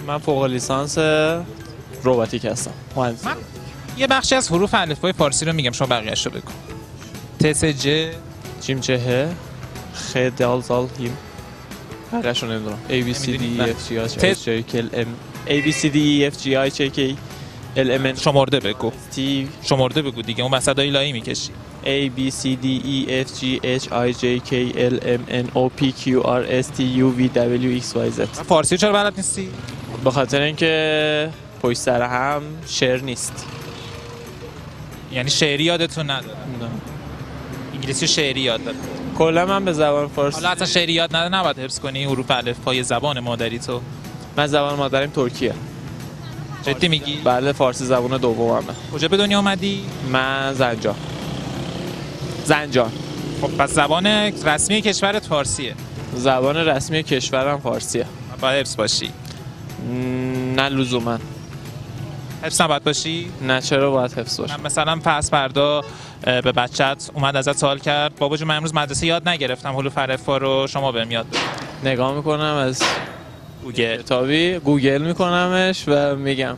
من فوق لیسانس روباتیک هستم. من یه بخشی از حروف الفبای فارسی رو میگم، شما بقیه‌اش رو بگو. ت س ج جیم چه ه خ دال زال هیم بقیه‌اش رو نمیدونم. A B C D E F G H I J K L M A B C D E F G I J K L M N شمرده بگو. T شمرده بگو دیگه، اون وسطای لایی میکشی. A B C D E F G H I J K L M N O P Q R S T U V W X Y Z. فارسی چرا بلد نیستی؟ به خاطر اینکه پشت سر هم شعر نیست. یعنی شعری یادتون نداره؟ انگلیسی شعری یاد داره. کلا من به زبان فارسی حالا اصلا شعری یاد نداره، نباید حفظ کنی حروف الفبای زبان مادری تو. من زبان مادرم ترکیه. جدی میگی؟ بله فارسی زبان دوممه. کجا به دنیا اومدی؟ من زنجان. خب پس زبان رسمی کشورت فارسیه. زبان رسمی کشورم فارسیه. باید حفظ باشی. نه لزوما. حفظ نباید باشی؟ نه چرا باید حفظ باشه؟ مثلا پس فردا به بچت اومد ازت سوال کرد بابا جون من امروز مدرسه یاد نگرفتم حروف الفبا رو، شما بهم یاد بده. نگاه میکنم از گوگل کتابی گوگل میکنمش و میگم.